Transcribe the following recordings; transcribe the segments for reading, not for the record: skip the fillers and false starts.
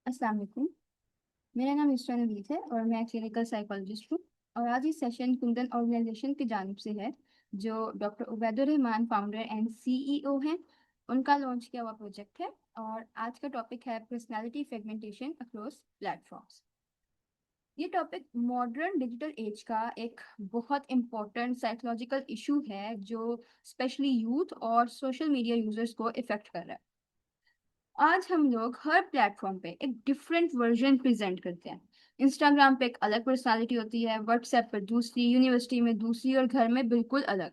अस्सलाम वालेकुम। मेरा नाम इसरा नवीद है और मैं क्लिनिकल साइकोलॉजिस्ट हूँ। और आज ये सेशन कुंदन ऑर्गेनाइजेशन की जानिब से है, जो doctor Ubaidur Rahman founder and CEO हैं। उनका लॉन्च किया हुआ प्रोजेक्ट है। और आज का टॉपिक है पर्सनालिटी फ्रेगमेंटेशन अक्रॉस प्लेटफॉर्म्स। ये टॉपिक मॉडर्न डिजिटल एज का एक बहुत इम्पोर्टेंट साइकोलॉजिकल इशू है, जो स्पेशली यूथ और सोशल मीडिया यूजर्स को इफेक्ट कर रहा है। आज हम लोग हर प्लेटफॉर्म पे एक डिफरेंट वर्जन प्रेजेंट करते हैं। इंस्टाग्राम पे एक अलग पर्सनालिटी होती है, व्हाट्सएप पर दूसरी, यूनिवर्सिटी में दूसरी और घर में बिल्कुल अलग।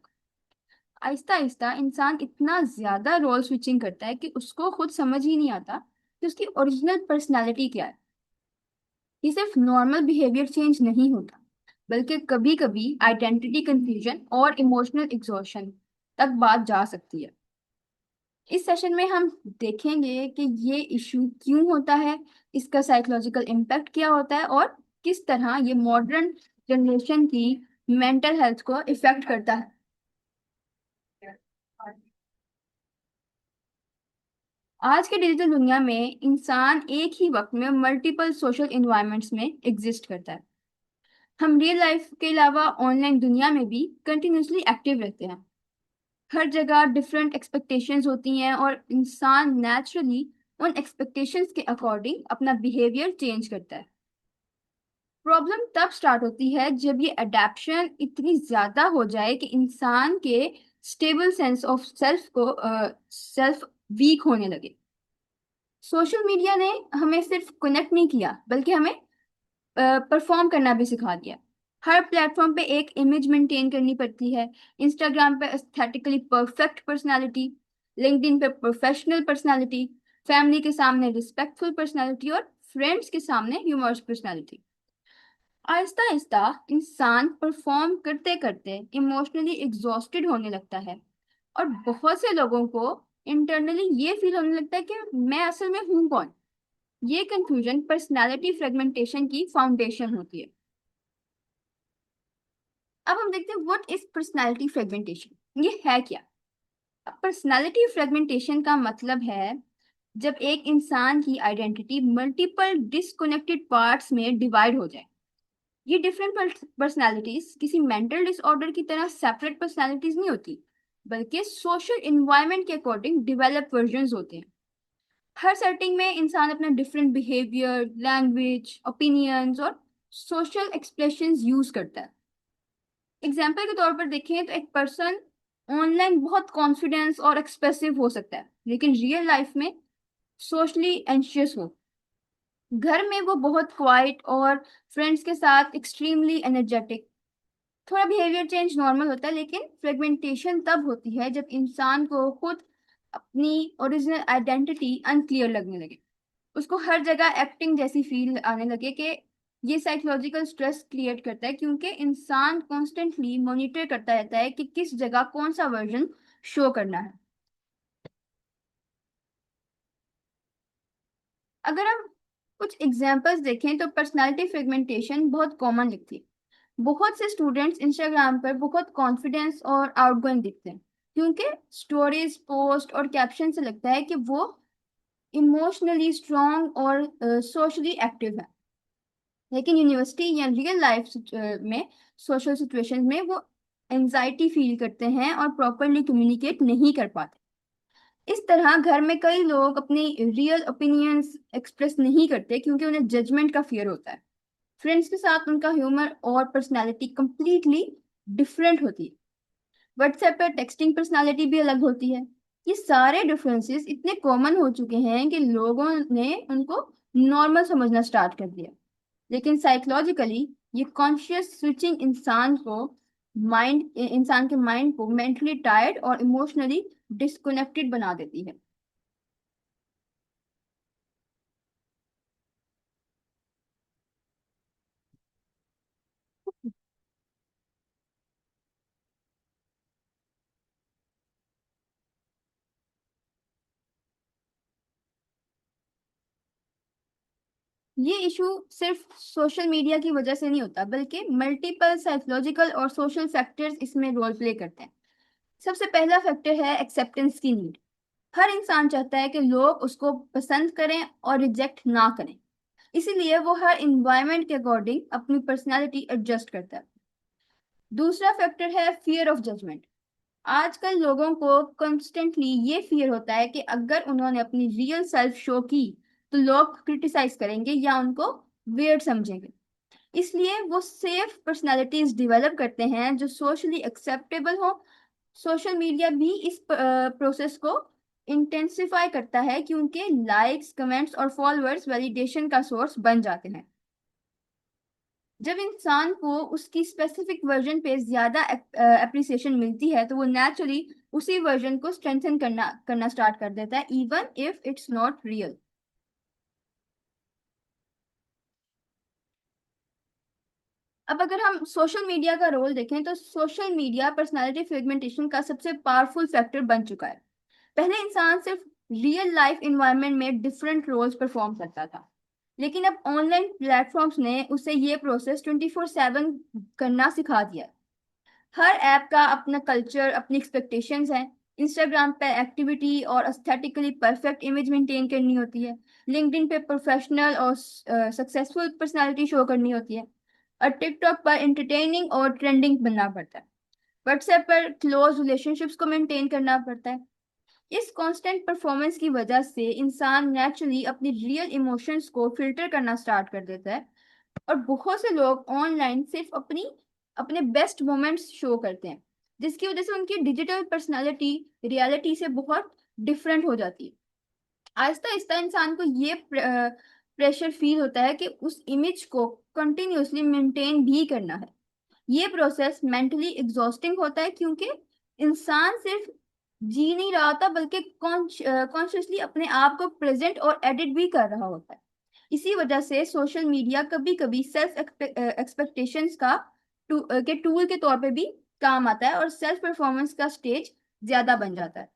आहिस्ता आहिस्ता इंसान इतना ज्यादा रोल स्विचिंग करता है कि उसको खुद समझ ही नहीं आता कि उसकी ओरिजिनल पर्सनालिटी क्या है। ये सिर्फ नॉर्मल बिहेवियर चेंज नहीं होता, बल्कि कभी कभी आइडेंटिटी कंफ्यूजन और इमोशनल एग्जॉशन तक बात जा सकती है। इस सेशन में हम देखेंगे कि ये इशू क्यों होता है, इसका साइकोलॉजिकल इम्पैक्ट क्या होता है और किस तरह ये मॉडर्न जनरेशन की मेंटल हेल्थ को इफेक्ट करता है। आज के डिजिटल दुनिया में इंसान एक ही वक्त में मल्टीपल सोशल इन्वायरमेंट्स में एग्जिस्ट करता है। हम रियल लाइफ के अलावा ऑनलाइन दुनिया में भी कंटिन्यूसली एक्टिव रहते हैं। हर जगह डिफरेंट एक्सपेक्टेशंस होती हैं और इंसान नेचुरली उन एक्सपेक्टेशंस के अकॉर्डिंग अपना बिहेवियर चेंज करता है। प्रॉब्लम तब स्टार्ट होती है जब ये अडेप्शन इतनी ज्यादा हो जाए कि इंसान के stable sense of self weak होने लगे। सोशल मीडिया ने हमें सिर्फ कनेक्ट नहीं किया, बल्कि हमें परफॉर्म करना भी सिखा दिया। हर प्लेटफॉर्म पे एक इमेज मेंटेन करनी पड़ती है। इंस्टाग्राम पे एस्थेटिकली परफेक्ट पर्सनालिटी, लिंक्डइन पे प्रोफेशनल पर्सनालिटी, फैमिली के सामने रिस्पेक्टफुल पर्सनालिटी और फ्रेंड्स के सामने ह्यूमरस पर्सनालिटी। आहिस्ता आहिस्ता इंसान परफॉर्म करते करते इमोशनली एग्जॉस्टेड होने लगता है। और बहुत से लोगों को इंटरनली ये फील होने लगता है कि मैं असल में हूँ कौन। ये कंफ्यूजन पर्सनालिटी फ्रेगमेंटेशन की फाउंडेशन होती है। अब हम देखते हैं व्हाट इज पर्सनालिटी फ्रेगमेंटेशन, ये है क्या। पर्सनालिटी फ्रेगमेंटेशन का मतलब है जब एक इंसान की आइडेंटिटी मल्टीपल डिस्कनेक्टेड पार्ट्स में डिवाइड हो जाए। ये डिफरेंट पर्सनालिटीज किसी मेंटल डिसऑर्डर की तरह सेपरेट पर्सनालिटीज नहीं होती, बल्कि सोशल इन्वायरमेंट के अकॉर्डिंग डेवलप वर्जन्स होते हैं। हर सेटिंग में इंसान अपना डिफरेंट बिहेवियर, लैंग्वेज, ओपिनियंस और सोशल एक्सप्रेशंस यूज करता है। एग्जाम्पल के तौर पर देखें तो एक पर्सन ऑनलाइन बहुत कॉन्फिडेंस और एक्सप्रेसिव हो सकता है, लेकिन रियल लाइफ में सोशली एंशियस हो। घर में वो बहुत क्वाइट और फ्रेंड्स के साथ एक्सट्रीमली एनर्जेटिक। थोड़ा बिहेवियर चेंज नॉर्मल होता है, लेकिन फ्रेगमेंटेशन तब होती है जब इंसान को खुद अपनी ओरिजिनल आइडेंटिटी अनक्लियर लगने लगे। उसको हर जगह एक्टिंग जैसी फील आने लगे कि ये साइकोलॉजिकल स्ट्रेस क्रिएट करता है, क्योंकि इंसान कॉन्स्टेंटली मॉनिटर करता रहता है कि किस जगह कौन सा वर्जन शो करना है। अगर हम कुछ एग्जांपल्स देखें तो पर्सनालिटी फ्रेगमेंटेशन बहुत कॉमन दिखती है। बहुत से स्टूडेंट्स इंस्टाग्राम पर बहुत कॉन्फिडेंस और आउटगोइंग दिखते हैं, क्योंकि स्टोरीज, पोस्ट और कैप्शन से लगता है कि वो इमोशनली स्ट्रांग और सोशली एक्टिव है। लेकिन यूनिवर्सिटी या रियल लाइफ में, सोशल सिचुएशन में वो एंजाइटी फील करते हैं और प्रॉपरली कम्युनिकेट नहीं कर पाते। इस तरह घर में कई लोग अपनी रियल ओपिनियंस एक्सप्रेस नहीं करते, क्योंकि उन्हें जजमेंट का फियर होता है। फ्रेंड्स के साथ उनका ह्यूमर और पर्सनैलिटी कंप्लीटली डिफरेंट होती है। व्हाट्सएप पर टेक्सटिंग पर्सनैलिटी भी अलग होती है। ये सारे डिफरेंसेस इतने कॉमन हो चुके हैं कि लोगों ने उनको नॉर्मल समझना स्टार्ट कर दिया। लेकिन साइकोलॉजिकली ये कॉन्शियस स्विचिंग इंसान के माइंड को मेंटली टायर्ड और इमोशनली डिस्कनेक्टेड बना देती है। ये इशू सिर्फ सोशल मीडिया की वजह से नहीं होता, बल्कि मल्टीपल साइकोलॉजिकल और सोशल फैक्टर्स इसमें रोल प्ले करते हैं। सबसे पहला फैक्टर है एक्सेप्टेंस की नीड। हर इंसान चाहता है कि लोग उसको पसंद करें और रिजेक्ट ना करें। इसीलिए वो हर इन्वायरमेंट के अकॉर्डिंग अपनी पर्सनालिटी एडजस्ट करता है। दूसरा फैक्टर है फियर ऑफ जजमेंट। आजकल लोगों को कॉन्स्टेंटली ये फियर होता है कि अगर उन्होंने अपनी रियल सेल्फ शो की तो लोग क्रिटिसाइज करेंगे या उनको वियर्ड समझेंगे। इसलिए वो सेफ पर्सनालिटीज डेवलप करते हैं जो सोशली एक्सेप्टेबल हो। सोशल मीडिया भी इस प्रोसेस को इंटेंसिफाई करता है क्योंकि लाइक्स, कमेंट्स और फॉलोअर्स वैलिडेशन का सोर्स बन जाते हैं। जब इंसान को उसकी स्पेसिफिक वर्जन पे ज्यादा एप्रिसिएशन मिलती है तो वो नेचुरली उसी वर्जन को स्ट्रेंथन करना स्टार्ट कर देता है, even if it's not real. अब अगर हम सोशल मीडिया का रोल देखें तो सोशल मीडिया पर्सनालिटी फ्रेगमेंटेशन का सबसे पावरफुल फैक्टर बन चुका है। पहले इंसान सिर्फ रियल लाइफ इन्वायरमेंट में डिफरेंट रोल्स परफॉर्म करता था, लेकिन अब ऑनलाइन प्लेटफॉर्म्स ने उसे ये प्रोसेस 24/7 करना सिखा दिया है। हर ऐप का अपना कल्चर, अपनी एक्सपेक्टेशंस हैं। इंस्टाग्राम पे एक्टिविटी और एस्थेटिकली परफेक्ट इमेज मेंटेन करनी होती है। लिंक्डइन पे प्रोफेशनल और सक्सेसफुल पर्सनालिटी शो करनी होती है। और टिकटॉक पर एंटरटेनिंग और ट्रेंडिंग बनना पड़ता है। व्हाट्सएप पर क्लोज रिलेशनशिप्स को मेंटेन करना पड़ता है। इस कांस्टेंट परफॉर्मेंस की वजह से इंसान नेचुरली अपनी रियल इमोशंस को फिल्टर करना स्टार्ट कर देता है। और बहुत से लोग ऑनलाइन सिर्फ अपने बेस्ट मोमेंट्स शो करते हैं, जिसकी वजह से उनकी डिजिटल पर्सनालिटी रियलिटी से बहुत डिफरेंट हो जाती है। आहिस्ता आहिस्ता इंसान को ये प्रेशर फील होता है कि उस इमेज को कंटिन्यूअसली मेंटेन भी करना है। ये प्रोसेस मेंटली एग्जॉस्टिंग होता है क्योंकि इंसान सिर्फ जी नहीं रहा होता बल्कि कॉन्शियसली अपने आप को प्रेजेंट और एडिट भी कर रहा होता है। इसी वजह से सोशल मीडिया कभी कभी सेल्फ एक्सपेक्टेशंस के टूल के तौर पे भी काम आता है और सेल्फ परफॉर्मेंस का स्टेज ज्यादा बन जाता है।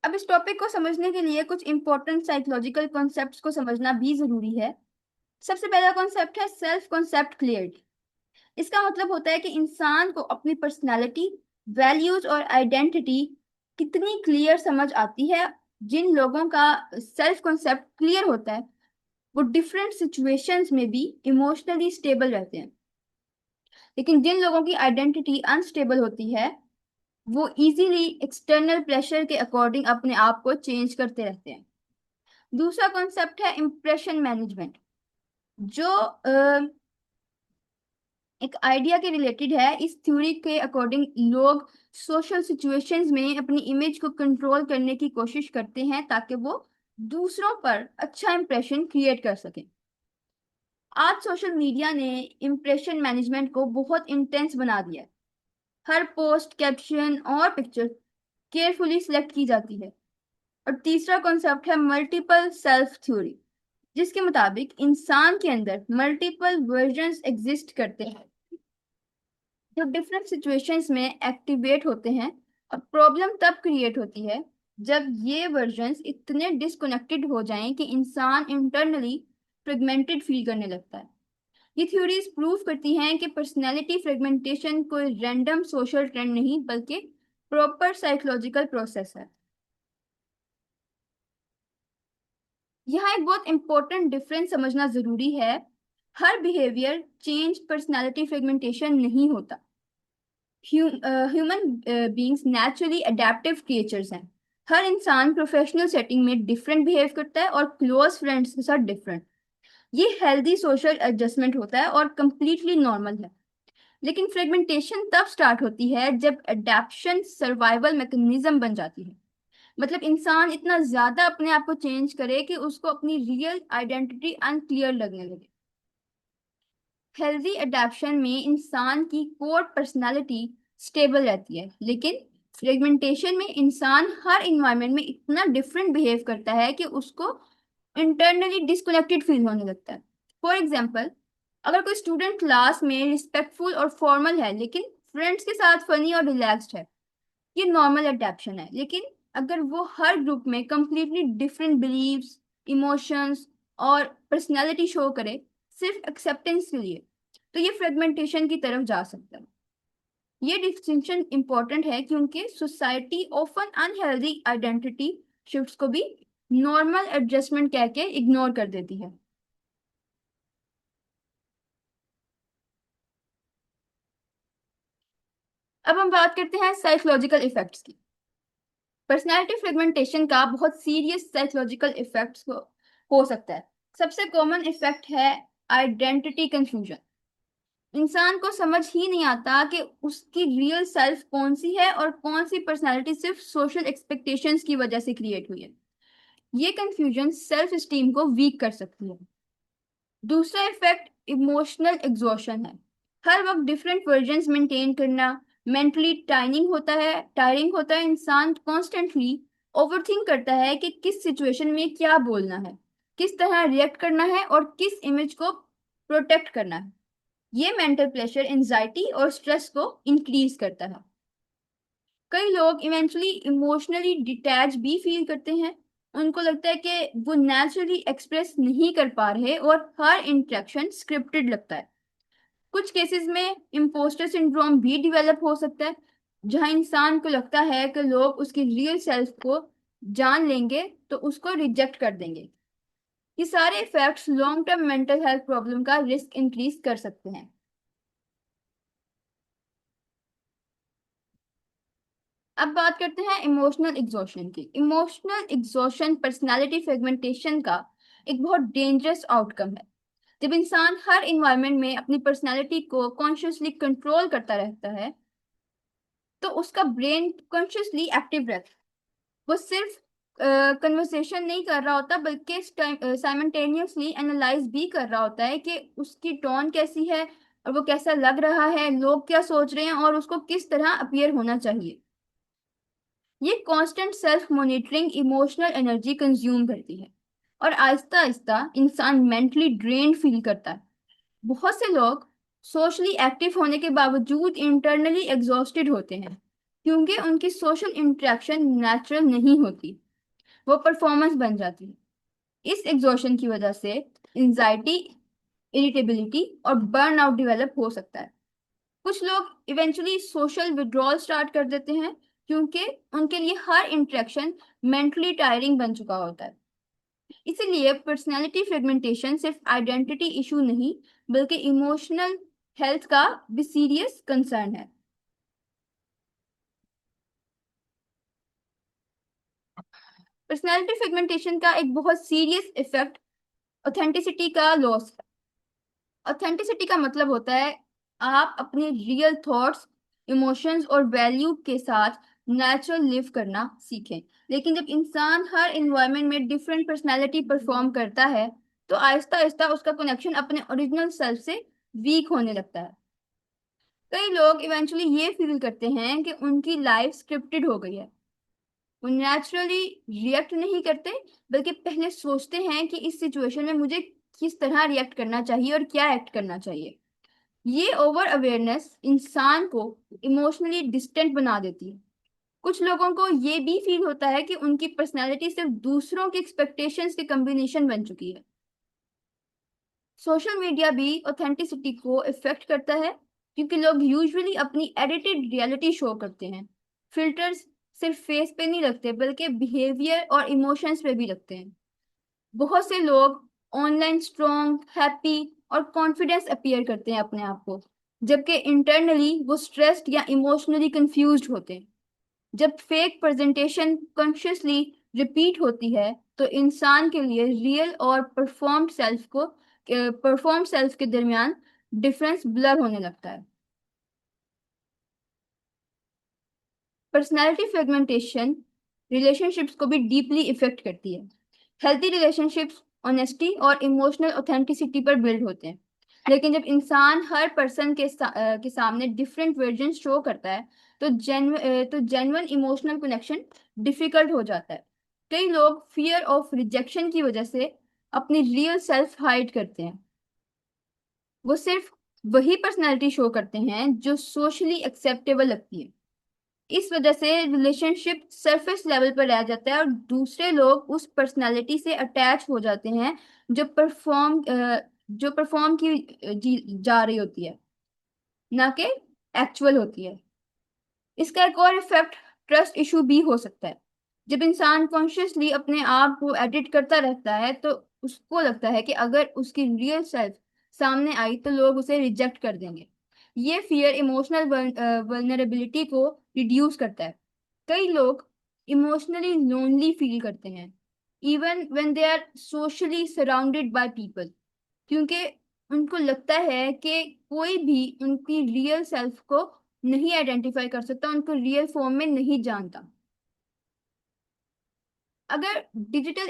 अब इस टॉपिक को समझने के लिए कुछ इंपॉर्टेंट साइकोलॉजिकल कॉन्सेप्ट्स को समझना भी जरूरी है। सबसे पहला कॉन्सेप्ट है सेल्फ कॉन्सेप्ट क्लियरिटी। इसका मतलब होता है कि इंसान को अपनी पर्सनालिटी, वैल्यूज और आइडेंटिटी कितनी क्लियर समझ आती है। जिन लोगों का सेल्फ कॉन्सेप्ट क्लियर होता है वो डिफरेंट सिचुएशंस में भी इमोशनली स्टेबल रहते हैं। लेकिन जिन लोगों की आइडेंटिटी अनस्टेबल होती है वो इजीली एक्सटर्नल प्रेशर के अकॉर्डिंग अपने आप को चेंज करते रहते हैं। दूसरा कॉन्सेप्ट है इम्प्रेशन मैनेजमेंट, जो एक आइडिया के रिलेटेड है। इस थ्योरी के अकॉर्डिंग लोग सोशल सिचुएशंस में अपनी इमेज को कंट्रोल करने की कोशिश करते हैं ताकि वो दूसरों पर अच्छा इंप्रेशन क्रिएट कर सकें। आज सोशल मीडिया ने इम्प्रेशन मैनेजमेंट को बहुत इंटेंस बना दिया है। हर पोस्ट, कैप्शन और पिक्चर केयरफुली सिलेक्ट की जाती है। और तीसरा कॉन्सेप्ट है मल्टीपल सेल्फ थ्योरी, जिसके मुताबिक इंसान के अंदर मल्टीपल वर्जन्स एग्जिस्ट करते हैं जो डिफरेंट सिचुएशंस में एक्टिवेट होते हैं। और प्रॉब्लम तब क्रिएट होती है जब ये वर्जन्स इतने डिस्कनेक्टेड हो जाएं कि इंसान इंटरनली फ्रेगमेंटेड फील करने लगता है। ये थ्योरीज प्रूव करती हैं कि पर्सनैलिटी फ्रेगमेंटेशन कोई रैंडम सोशल ट्रेंड नहीं बल्कि प्रॉपर साइकोलॉजिकल प्रोसेस है। यहाँ एक बहुत इंपॉर्टेंट डिफरेंस समझना जरूरी है। हर बिहेवियर चेंज पर्सनैलिटी फ्रेगमेंटेशन नहीं होता। Human beings naturally adaptive creatures हैं। हर इंसान प्रोफेशनल सेटिंग में डिफरेंट बिहेव करता है और क्लोज फ्रेंड्स के साथ डिफरेंट। ये हेल्दी सोशल एडजस्टमेंट होता है और कंप्लीटली नॉर्मल है। लेकिन फ्रेगमेंटेशन तब स्टार्ट होती है जब अडेप्शन सर्वाइवल मैकेनिज्म बन जाती है। मतलब इंसान इतना ज्यादा अपने आप को चेंज करे कि उसको अपनी रियल आइडेंटिटी अनक्लियर लगने लगे। हेल्दी अडेप्शन में इंसान की कोर पर्सनालिटी स्टेबल रहती है, लेकिन फ्रेगमेंटेशन में इंसान हर इन्वायरमेंट में इतना डिफरेंट बिहेव करता है कि उसको इंटरनली डिस्कनेक्टेड फील होने लगता है। फॉर एग्जाम्पल, अगर कोई स्टूडेंट क्लास में रिस्पेक्टफुल और फॉर्मल है लेकिन फ्रेंड्स के साथ फनी और रिलैक्स्ड है, ये नॉर्मल अडेप्शन है। लेकिन अगर वो हर ग्रुप में कंप्लीटली डिफरेंट बिलीव्स, इमोशंस और पर्सनैलिटी शो करे सिर्फ एक्सेप्टेंस के लिए, तो ये फ्रेगमेंटेशन की तरफ जा सकता है। ये डिस्टिंक्शन इंपॉर्टेंट है क्योंकि society often unhealthy identity shifts को भी नॉर्मल एडजस्टमेंट कह के इग्नोर कर देती है। अब हम बात करते हैं साइकोलॉजिकल इफेक्ट्स की। पर्सनैलिटी फ्रेगमेंटेशन का बहुत सीरियस साइकोलॉजिकल इफेक्ट्स हो सकता है। सबसे कॉमन इफेक्ट है आइडेंटिटी कंफ्यूजन। इंसान को समझ ही नहीं आता कि उसकी रियल सेल्फ कौन सी है और कौन सी पर्सनैलिटी सिर्फ सोशल एक्सपेक्टेशंस की वजह से क्रिएट हुई है। ये कंफ्यूजन सेल्फ स्टीम को वीक कर सकती है। दूसरा इफेक्ट इमोशनल एग्जॉशन है। हर वक्त डिफरेंट वर्जन्स मेंटेन करना मेंटली टायरिंग होता है। इंसान कॉन्स्टेंटली ओवरथिंक करता है कि किस सिचुएशन में क्या बोलना है, किस तरह रिएक्ट करना है और किस इमेज को प्रोटेक्ट करना है। ये मेंटल प्रेशर एंजाइटी और स्ट्रेस को इंक्रीज करता है। कई लोग इवेंचुअली इमोशनली डिटैच भी फील करते हैं। उनको लगता है कि वो नेचुरली एक्सप्रेस नहीं कर पा रहे और हर इंटरेक्शन स्क्रिप्टेड लगता है। कुछ केसेस में इम्पोस्टर सिंड्रोम भी डेवलप हो सकता है, जहां इंसान को लगता है कि लोग उसकी रियल सेल्फ को जान लेंगे तो उसको रिजेक्ट कर देंगे। ये सारे effects long term mental health problem का रिस्क इंक्रीज कर सकते हैं। अब बात करते हैं इमोशनल एग्जॉशन की। इमोशनल एग्जॉशन पर्सनालिटी फ्रेगमेंटेशन का एक बहुत डेंजरस आउटकम है। जब इंसान हर इन्वायरमेंट में अपनी पर्सनालिटी को कॉन्शियसली कंट्रोल करता रहता है तो उसका ब्रेन कॉन्शियसली एक्टिव रहता है। वो सिर्फ कन्वर्सेशन नहीं कर रहा होता बल्कि साइमल्टेनियसली एनालाइज भी कर रहा होता है कि उसकी टोन कैसी है और वो कैसा लग रहा है, लोग क्या सोच रहे हैं और उसको किस तरह अपीयर होना चाहिए। ये constant self monitoring emotional energy consume करती है और आहिस्ता आहिस्ता इंसान मेंटली ड्रेन्ड फील करता है। बहुत से लोग सोशली एक्टिव होने के बावजूद इंटरनली एग्जॉस्टेड होते हैं क्योंकि उनकी सोशल इंटरेक्शन नेचुरल नहीं होती, वो परफॉर्मेंस बन जाती है। इस एग्जॉशन की वजह से एंजाइटी, इरिटेबिलिटी और बर्नआउट डेवलप हो सकता है। कुछ लोग इवेंचुअली सोशल विड्रॉल स्टार्ट कर देते हैं क्योंकि उनके लिए हर इंटरेक्शन मेंटली टायरिंग बन चुका होता है। इसीलिए पर्सनालिटी फ्रेगमेंटेशन सिर्फ आइडेंटिटी इशू नहीं बल्कि इमोशनल हेल्थ का भी सीरियस कंसर्न है। पर्सनालिटी फ्रेगमेंटेशन का एक बहुत सीरियस इफेक्ट ऑथेंटिसिटी का लॉस। ऑथेंटिसिटी का मतलब होता है आप अपने रियल थॉट्स, इमोशंस और वैल्यू के साथ नेचुरल लिव करना सीखें। लेकिन जब इंसान हर इन्वायरमेंट में डिफरेंट पर्सनालिटी परफॉर्म करता है तो आहिस्ता आहिस्ता उसका कनेक्शन अपने ओरिजिनल सेल्फ से वीक होने लगता है। कई लोग इवेंचुअली ये फील करते हैं कि उनकी लाइफ स्क्रिप्टेड हो गई है। वो नेचुरली रिएक्ट नहीं करते बल्कि पहले सोचते हैं कि इस सिचुएशन में मुझे किस तरह रिएक्ट करना चाहिए और क्या एक्ट करना चाहिए। ये ओवर अवेयरनेस इंसान को इमोशनली डिस्टेंट बना देती है। कुछ लोगों को ये भी फील होता है कि उनकी पर्सनैलिटी सिर्फ दूसरों की एक्सपेक्टेशंस के कॉम्बिनेशन बन चुकी है। सोशल मीडिया भी ऑथेंटिसिटी को इफेक्ट करता है क्योंकि लोग यूजुअली अपनी एडिटेड रियलिटी शो करते हैं। फिल्टर्स सिर्फ फेस पे नहीं लगते बल्कि बिहेवियर और इमोशंस पे भी लगते हैं। बहुत से लोग ऑनलाइन स्ट्रॉन्ग, हैप्पी और कॉन्फिडेंस अपीयर करते हैं अपने आप को, जबकि इंटरनली वो स्ट्रेस्ड या इमोशनली कंफ्यूज्ड होते हैं। जब फेक प्रेजेंटेशन कॉन्शियसली रिपीट होती है तो इंसान के लिए रियल और परफॉर्म सेल्फ के दरमियान डिफरेंस ब्लर होने लगता है। पर्सनालिटी फ्रेगमेंटेशन रिलेशनशिप्स को भी डीपली इफेक्ट करती है। हेल्थी रिलेशनशिप्स ऑनेस्टी और इमोशनल ऑथेंटिसिटी पर बिल्ड होते हैं। लेकिन जब इंसान हर पर्सन के सामने डिफरेंट वर्जन शो करता है तो जेन्युइन इमोशनल कनेक्शन डिफिकल्ट हो जाता है। कई लोग फियर ऑफ रिजेक्शन की वजह से अपनी रियल सेल्फ हाइड करते हैं। वो सिर्फ वही पर्सनैलिटी शो करते हैं जो सोशली एक्सेप्टेबल लगती है। इस वजह से रिलेशनशिप सरफेस लेवल पर रह जाता है और दूसरे लोग उस पर्सनालिटी से अटैच हो जाते हैं जो परफॉर्म की जा रही होती है, ना कि एक्चुअल होती है। इसका एक और इफेक्ट ट्रस्ट इशू भी हो सकता है। जब इंसान कॉन्शियसली अपने आप को एडिट करता रहता है तो उसको लगता है कि अगर उसकी रियल सेल्फ सामने आई तो लोग उसे रिजेक्ट कर देंगे। ये फियर इमोशनल वल्नरेबिलिटी को रिड्यूस करता है। कई लोग इमोशनली लोनली फील करते हैं even when they are socially surrounded by people, क्योंकि उनको लगता है कि कोई भी उनकी रियल सेल्फ को नहीं आइडेंटिफाई कर सकता, उनको रियल फॉर्म में नहीं जानता। अगर डिजिटल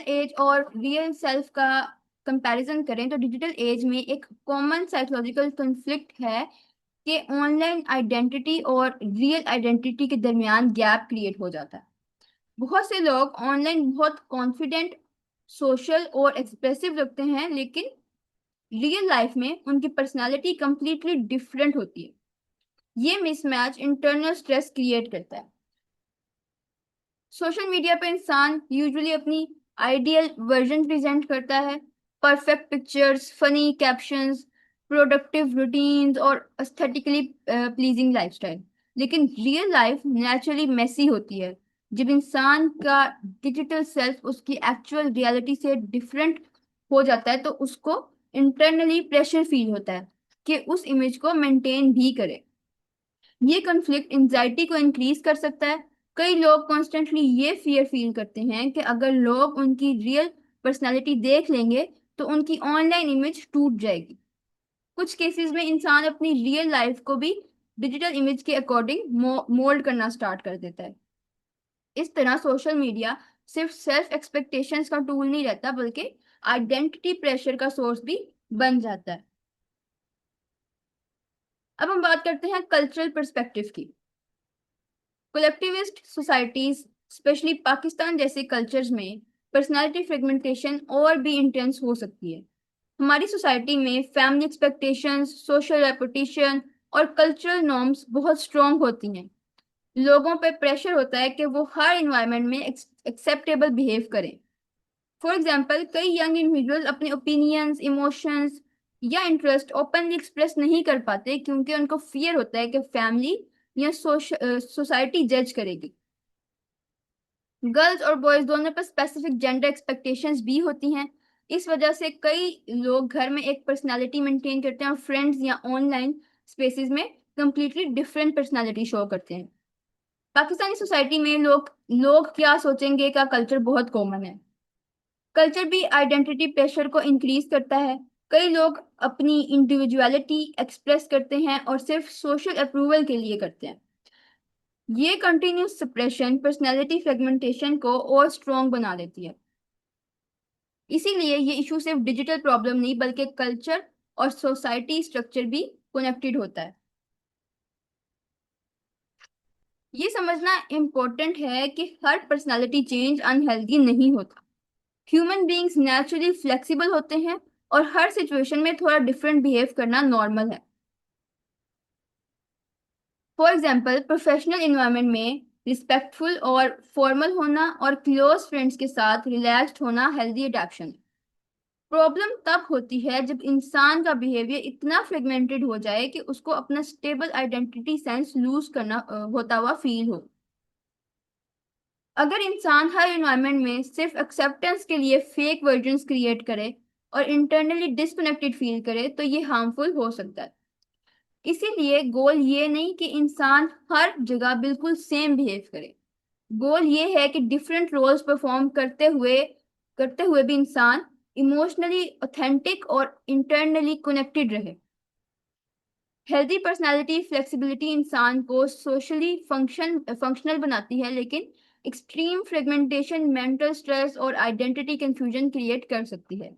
एज और रियल सेल्फ का कंपैरिजन करें तो डिजिटल एज में एक कॉमन साइकोलॉजिकल कॉन्फ्लिक्ट है कि ऑनलाइन आइडेंटिटी और रियल आइडेंटिटी के दरमियान गैप क्रिएट हो जाता है। बहुत से लोग ऑनलाइन बहुत कॉन्फिडेंट, सोशल और एक्सप्रेसिव लगते हैं, लेकिन रियल लाइफ में उनकी पर्सनालिटी कंप्लीटली डिफरेंट होती है। ये मिसमैच इंटरनल स्ट्रेस क्रिएट करता है। सोशल मीडिया पे इंसान यूजुअली अपनी आइडियल वर्जन प्रेजेंट करता है, perfect pictures, funny captions, productive routines और एस्थेटिकली प्लीजिंग लाइफस्टाइल। लेकिन रियल लाइफ नेचुरली मेसी होती है। जब इंसान का डिजिटल सेल्फ उसकी एक्चुअल रियलिटी से डिफरेंट हो जाता है तो उसको इंटरनली प्रेशर फील होता है कि उस इमेज को मेंटेन भी करे। ये कॉन्फ्लिक्ट एंजाइटी को इंक्रीज कर सकता है। कई लोग कॉन्स्टेंटली ये फियर फील करते हैं कि अगर लोग उनकी रियल पर्सनालिटी देख लेंगे तो उनकी ऑनलाइन इमेज टूट जाएगी। कुछ केसेस में इंसान अपनी रियल लाइफ को भी डिजिटल इमेज के अकॉर्डिंग मोल्ड करना स्टार्ट कर देता है। इस तरह सोशल मीडिया सिर्फ सेल्फ एक्सपेक्टेशंस का टूल नहीं रहता बल्कि आइडेंटिटी प्रेशर का सोर्स भी बन जाता है। अब हम बात करते हैं कल्चरल पर्सपेक्टिव की। कलेक्टिविस्ट सोसाइटीज, स्पेशली पाकिस्तान जैसे कल्चर्स में पर्सनालिटी फ्रेगमेंटेशन और भी इंटेंस हो सकती है। हमारी सोसाइटी में फैमिली एक्सपेक्टेशंस, सोशल रेपुटेशन और कल्चरल नॉर्म्स बहुत स्ट्रॉन्ग होती हैं। लोगों पे प्रेशर होता है कि वो हर इन्वायरमेंट में एक्सेप्टेबल बिहेव करें। फॉर एग्जाम्पल, कई यंग इंडिविजुअल अपने ओपिनियंस, इमोशंस या इंटरेस्ट ओपनली एक्सप्रेस नहीं कर पाते क्योंकि उनको फियर होता है कि फैमिली या सोसाइटी जज करेगी। गर्ल्स और बॉयज दोनों पर स्पेसिफिक जेंडर एक्सपेक्टेशंस भी होती हैं। इस वजह से कई लोग घर में एक पर्सनालिटी मेंटेन करते हैं और फ्रेंड्स या ऑनलाइन स्पेसेस में कंप्लीटली डिफरेंट पर्सनालिटी शो करते हैं। पाकिस्तानी सोसाइटी में लोग लोग क्या सोचेंगे का कल्चर बहुत कॉमन है। कल्चर भी आइडेंटिटी प्रेशर को इंक्रीज करता है। कई लोग अपनी इंडिविजुअलिटी एक्सप्रेस करते हैं और सिर्फ सोशल अप्रूवल के लिए करते हैं। ये कंटिन्यूस सप्रेशन पर्सनैलिटी फ्रेगमेंटेशन को और स्ट्रॉन्ग बना देती है। इसीलिए ये इशू सिर्फ डिजिटल प्रॉब्लम नहीं बल्कि कल्चर और सोसाइटी स्ट्रक्चर भी कनेक्टेड होता है। ये समझना इम्पोर्टेंट है कि हर पर्सनालिटी चेंज अनहेल्दी नहीं होता। ह्यूमन बीइंग्स नेचुरली फ्लेक्सिबल होते हैं और हर सिचुएशन में थोड़ा डिफरेंट बिहेव करना नॉर्मल है। फॉर एग्जाम्पल, प्रोफेशनल इन्वायरमेंट में रिस्पेक्टफुल और फॉर्मल होना और क्लोज फ्रेंड्स के साथ रिलैक्स्ड होना हेल्दी अडेप्शन है। प्रॉब्लम तब होती है जब इंसान का बिहेवियर इतना फ्रेगमेंटेड हो जाए कि उसको अपना स्टेबल आइडेंटिटी सेंस लूज करना होता हुआ फील हो। अगर इंसान हर एनवायरनमेंट में सिर्फ एक्सेप्टेंस के लिए फेक वर्जन्स क्रिएट करे और इंटरनली डिस्कनेक्टेड फील करे तो ये हार्मफुल हो सकता है। इसीलिए गोल ये नहीं कि इंसान हर जगह बिल्कुल सेम बिहेव करे। गोल ये है कि डिफरेंट रोल्स परफॉर्म करते हुए भी इंसान इमोशनली ऑथेंटिक और इंटरनली कनेक्टेड रहे। हेल्दी पर्सनालिटी फ्लेक्सिबिलिटी इंसान को सोशली फंक्शनल बनाती है, लेकिन एक्सट्रीम फ्रेगमेंटेशन मेंटल स्ट्रेस और आइडेंटिटी कंफ्यूजन क्रिएट कर सकती है।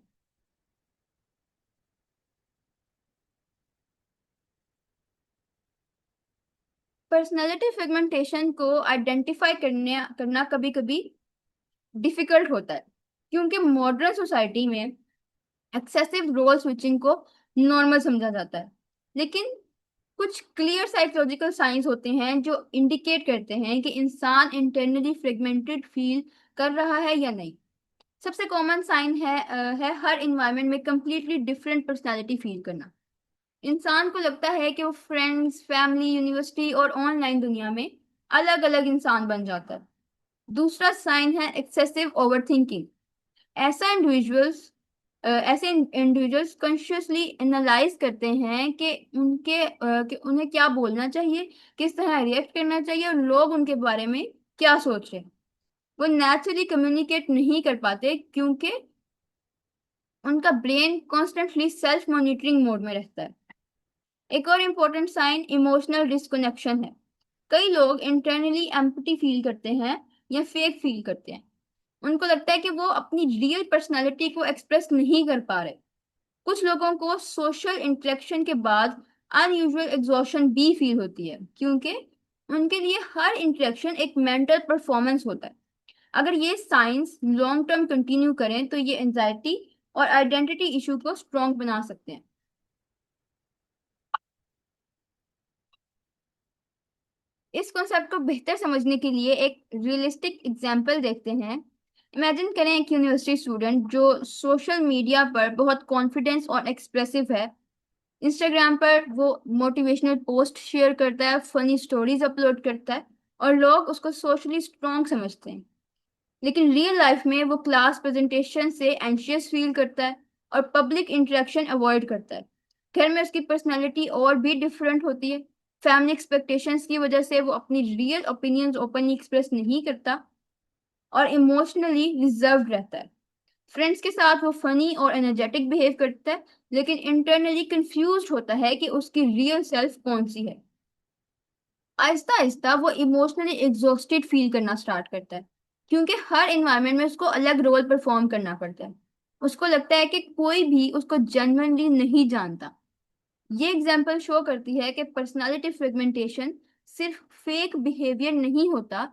पर्सनालिटी फ्रेगमेंटेशन को आइडेंटिफाई करना कभी कभी डिफिकल्ट होता है क्योंकि मॉडर्न सोसाइटी में एक्सेसिव रोल स्विचिंग को नॉर्मल समझा जाता है। लेकिन कुछ क्लियर साइकोलॉजिकल साइंस होते हैं जो इंडिकेट करते हैं कि इंसान इंटरनली फ्रेगमेंटेड फील कर रहा है या नहीं। सबसे कॉमन साइन है हर इन्वायरमेंट में कंप्लीटली डिफरेंट पर्सनालिटी फील करना। इंसान को लगता है कि वो फ्रेंड्स, फैमिली, यूनिवर्सिटी और ऑनलाइन दुनिया में अलग अलग इंसान बन जाता है। दूसरा साइन है एक्सेसिव ओवरथिंकिंग। ऐसा इंडिविजुअल्स ऐसे इंडिविजुअल्स कॉन्शियसली एनालाइज करते हैं कि कि उन्हें क्या बोलना चाहिए, किस तरह रिएक्ट करना चाहिए और लोग उनके बारे में क्या सोच रहे हैं। वो नेचुरली कम्युनिकेट नहीं कर पाते क्योंकि उनका brain constantly self monitoring mode में रहता है। एक और इम्पोर्टेंट साइन इमोशनल डिस्कनेक्शन है। कई लोग इंटरनली एम्पटी फील करते हैं या फेक फील करते हैं। उनको लगता है कि वो अपनी रियल पर्सनालिटी को एक्सप्रेस नहीं कर पा रहे। कुछ लोगों को सोशल इंटरेक्शन के बाद अनयूजुअल एग्जॉशन भी फील होती है क्योंकि उनके लिए हर इंटरेक्शन एक मेंटल परफॉर्मेंस होता है। अगर ये साइंस लॉन्ग टर्म कंटिन्यू करें तो ये एंजाइटी और आइडेंटिटी इशू को स्ट्रॉन्ग बना सकते हैं। इस कॉन्सेप्ट को बेहतर समझने के लिए एक रियलिस्टिक एग्जांपल देखते हैं। इमेजिन करें एक यूनिवर्सिटी स्टूडेंट जो सोशल मीडिया पर बहुत कॉन्फिडेंस और एक्सप्रेसिव है। इंस्टाग्राम पर वो मोटिवेशनल पोस्ट शेयर करता है, फनी स्टोरीज अपलोड करता है और लोग उसको सोशली स्ट्रॉन्ग समझते हैं। लेकिन रियल लाइफ में वो क्लास प्रेजेंटेशन से एंशियस फील करता है और पब्लिक इंटरेक्शन अवॉइड करता है। घर में उसकी पर्सनालिटी और भी डिफरेंट होती है। फैमिली एक्सपेक्टेशंस की वजह से वो अपनी रियल ओपिनियंस ओपनली एक्सप्रेस नहीं करता और इमोशनली रिजर्व रहता है। फ्रेंड्स के साथ वो फनी और एनर्जेटिक बिहेव करता है लेकिन इंटरनली कंफ्यूज होता है कि उसकी रियल सेल्फ कौन सी है। आहिस्ता आहिस्ता वो इमोशनली एग्जॉस्टेड फील करना स्टार्ट करता है क्योंकि हर एनवायरनमेंट में उसको अलग रोल परफॉर्म करना पड़ता है। उसको लगता है कि कोई भी उसको जेन्युइनली नहीं जानता। ये एग्जाम्पल शो करती है कि पर्सनालिटी फ्रेगमेंटेशन सिर्फ फेक बिहेवियर नहीं होता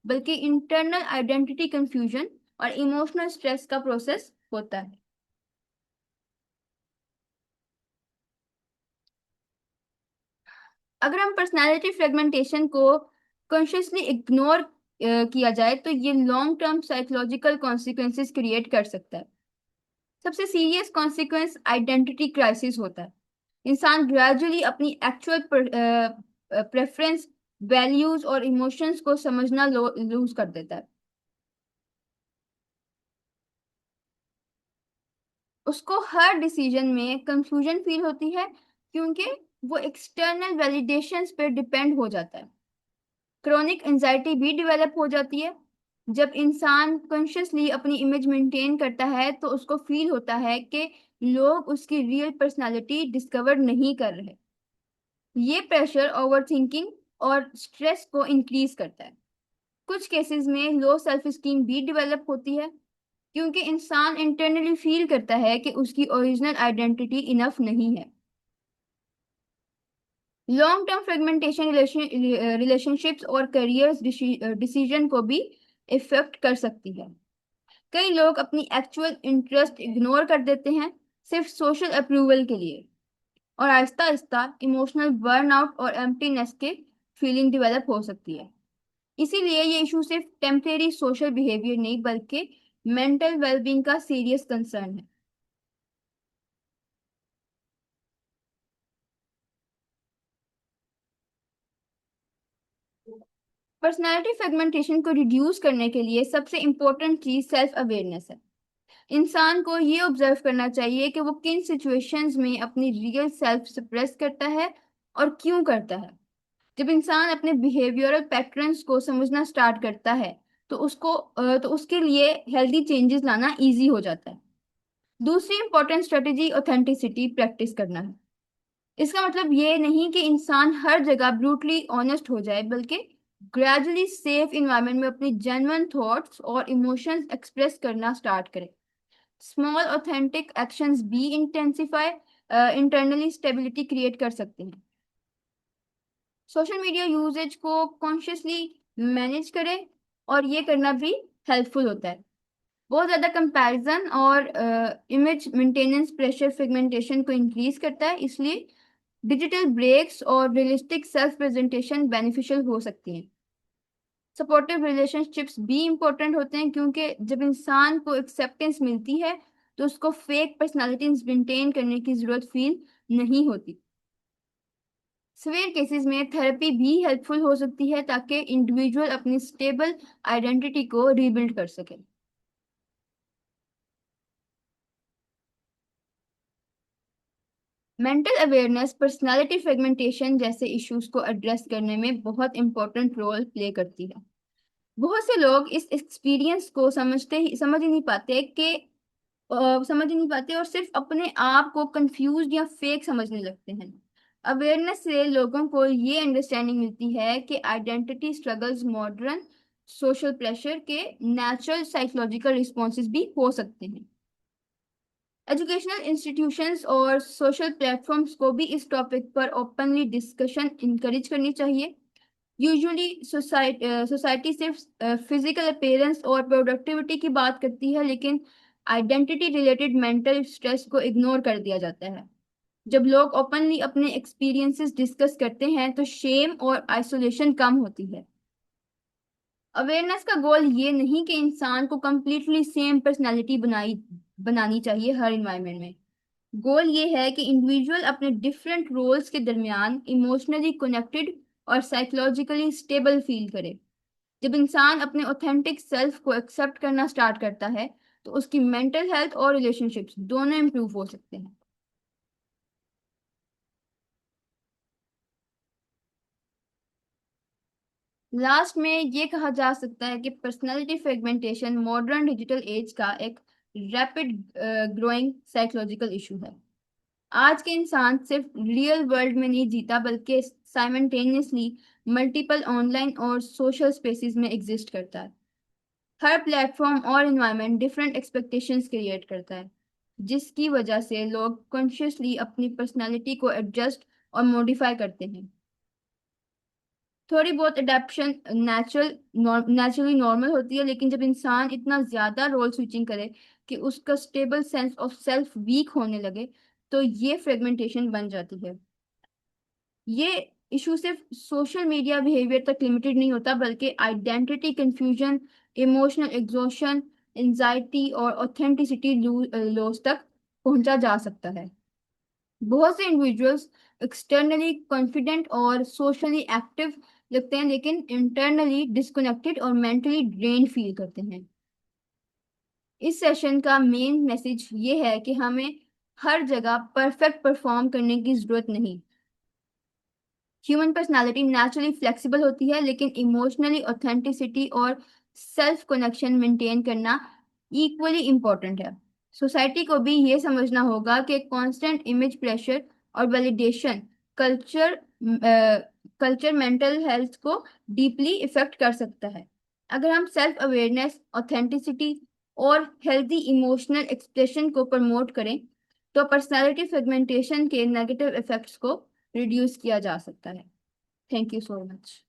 बल्कि इंटरनल आइडेंटिटी कंफ्यूजन और इमोशनल स्ट्रेस का प्रोसेस होता है। अगर हम पर्सनालिटी फ्रेगमेंटेशन को कॉन्शियसली इग्नोर किया जाए तो ये long term psychological consequences create कर सकता है। सबसे सीरियस कॉन्सिक्वेंस आइडेंटिटी क्राइसिस होता है। इंसान ग्रेजुअली अपनी एक्चुअल प्रेफरेंस, वैल्यूज और इमोशंस को समझना लूज कर देता है। उसको हर डिसीजन में कंफ्यूजन फील होती है क्योंकि वो एक्सटर्नल वैलिडेशंस पे डिपेंड हो जाता है। क्रोनिक एंजाइटी भी डेवलप हो जाती है। जब इंसान कॉन्शियसली अपनी इमेज मेंटेन करता है तो उसको फील होता है कि लोग उसकी रियल पर्सनालिटी डिस्कवर नहीं कर रहे। ये प्रेशर ओवरथिंकिंग और स्ट्रेस को इंक्रीज करता है। कुछ केसेस में लो सेल्फ स्टीम भी डेवलप होती है क्योंकि इंसान इंटरनली फील करता है कि उसकी ओरिजिनल आइडेंटिटी इनफ नहीं है। लॉन्ग टर्म फ्रेगमेंटेशन रिलेशनशिप्स और करियर डिसीजन को भी इफेक्ट कर सकती है। कई लोग अपनी एक्चुअल इंटरेस्ट इग्नोर कर देते हैं सिर्फ सोशल अप्रूवल के लिए और आहिस्ता आहिस्ता इमोशनल बर्नआउट और एम्प्टीनेस के फीलिंग डेवलप हो सकती है। इसीलिए ये इशू सिर्फ टेम्परेरी सोशल बिहेवियर नहीं बल्कि मेंटल वेलबींग का सीरियस कंसर्न है। पर्सनालिटी फ्रेगमेंटेशन को रिड्यूस करने के लिए सबसे इम्पोर्टेंट चीज सेल्फ अवेयरनेस है। इंसान को ये ऑब्जर्व करना चाहिए कि वो किन सिचुएशंस में अपनी रियल सेल्फ सप्रेस करता है और क्यों करता है। जब इंसान अपने बिहेवियरल पैटर्न्स को समझना स्टार्ट करता है तो उसके लिए हेल्दी चेंजेस लाना इजी हो जाता है। दूसरी इंपॉर्टेंट स्ट्रेटेजी ऑथेंटिसिटी प्रैक्टिस करना है। इसका मतलब ये नहीं कि इंसान हर जगह ब्रूटली ऑनेस्ट हो जाए बल्कि ग्रेजुअली सेफ इन्वायरमेंट में अपनी जेन्युइन थॉट्स और इमोशंस एक्सप्रेस करना स्टार्ट करे। स्मॉल ऑथेंटिक एक्शंस भी इंटेंसिफाई इंटरनली स्टेबिलिटी क्रिएट कर सकते हैं। सोशल मीडिया यूजेज को कॉन्शियसली मैनेज करें और ये करना भी हेल्पफुल होता है। बहुत ज़्यादा कंपैरिजन और इमेज मेंटेनेंस प्रेशर फिगमेंटेशन को इंक्रीज करता है, इसलिए डिजिटल ब्रेक्स और रियलिस्टिक सेल्फ प्रेजेंटेशन बेनिफिशियल हो सकती हैं। सपोर्टिव रिलेशनशिप्स भी इंपॉर्टेंट होते हैं क्योंकि जब इंसान को एक्सेप्टेंस मिलती है तो उसको फेक पर्सनालिटीज मेंटेन करने की जरूरत फील नहीं होती। सिवियर केसेस में थेरेपी भी हेल्पफुल हो सकती है ताकि इंडिविजुअल अपनी स्टेबल आइडेंटिटी को रीबिल्ड कर सके। मेंटल अवेयरनेस पर्सनालिटी फ्रेगमेंटेशन जैसे इश्यूज को एड्रेस करने में बहुत इंपॉर्टेंट रोल प्ले करती है। बहुत से लोग इस एक्सपीरियंस को समझ ही नहीं पाते और सिर्फ अपने आप को कंफ्यूज या फेक समझने लगते हैं। अवेयरनेस से लोगों को ये अंडरस्टैंडिंग मिलती है कि identity struggles modern social pressure के नेचुरल साइकोलॉजिकल रिस्पॉन्सेज भी हो सकते हैं। एजुकेशनल इंस्टीट्यूशंस और सोशल प्लेटफॉर्म्स को भी इस टॉपिक पर ओपनली डिस्कशन इंकरेज करनी चाहिए। यूजुअली सोसाइटी सिर्फ फिजिकल अपीयरेंस और प्रोडक्टिविटी की बात करती है, लेकिन आइडेंटिटी रिलेटेड मेंटल स्ट्रेस को इग्नोर कर दिया जाता है। जब लोग ओपनली अपने एक्सपीरियंसेस डिस्कस करते हैं तो शेम और आइसोलेशन कम होती है। अवेयरनेस का गोल ये नहीं कि इंसान को कम्प्लीटली सेम पर्सनैलिटी बनानी चाहिए हर इन्वायरमेंट में। गोल ये है कि इंडिविजुअल अपने डिफरेंट रोल्स के दरमियान इमोशनली कनेक्टेड और साइकोलॉजिकली स्टेबल फील करे। जब इंसान अपने ऑथेंटिक सेल्फ को एक्सेप्ट करना स्टार्ट करता है तो उसकी मेंटल हेल्थ और रिलेशनशिप्स दोनों इंप्रूव हो सकते हैं। लास्ट में ये कहा जा सकता है कि personality fragmentation modern digital age का एक रैपिड ग्रोइंग साइकोलॉजिकल इशू है। आज के इंसान सिर्फ रियल वर्ल्ड में नहीं जीता बल्कि साइमल्टेनियसली मल्टीपल ऑनलाइन और सोशल स्पेसेस में एग्जिस्ट करता है। हर प्लेटफॉर्म और इन्वायरमेंट डिफरेंट एक्सपेक्टेशंस क्रिएट करता है, जिसकी वजह से लोग कॉन्शियसली अपनी पर्सनालिटी को एडजस्ट और मॉडिफाई करते हैं। थोड़ी बहुत अडेप्शन नेचुरली नॉर्मल होती है, लेकिन जब इंसान इतना ज्यादा रोल स्विचिंग करे कि उसका stable sense of self weak होने लगे तो ये फ्रेगमेंटेशन बन जाती है। ये इशू सिर्फ सोशल मीडिया बिहेवियर तक लिमिटेड नहीं होता बल्कि identity confusion, emotional exhaustion, anxiety और ऑथेंटिसिटी लॉस तक पहुंचा जा सकता है। बहुत से इंडिविजुअल्स एक्सटर्नली कॉन्फिडेंट और सोशली एक्टिव लगते हैं लेकिन इंटरनली डिस्कनेक्टेड और मेंटली ड्रेन्ड फील करते हैं। इस सेशन का मेन मैसेज ये है कि हमें हर जगह परफेक्ट परफॉर्म करने की जरूरत नहीं। ह्यूमन पर्सनालिटी नेचुरली फ्लेक्सिबल होती है, लेकिन इमोशनली ऑथेंटिसिटी और सेल्फ कनेक्शन मेंटेन करना इक्वली इम्पोर्टेंट है। सोसाइटी को भी ये समझना होगा कि कांस्टेंट इमेज प्रेशर और validation culture culture mental health को डीपली इफेक्ट कर सकता है। अगर हम सेल्फ अवेयरनेस, ऑथेंटिसिटी और हेल्दी इमोशनल एक्सप्रेशन को प्रमोट करें तो पर्सनालिटी फ्रेगमेंटेशन के नेगेटिव इफेक्ट्स को रिड्यूस किया जा सकता है। Thank you so much.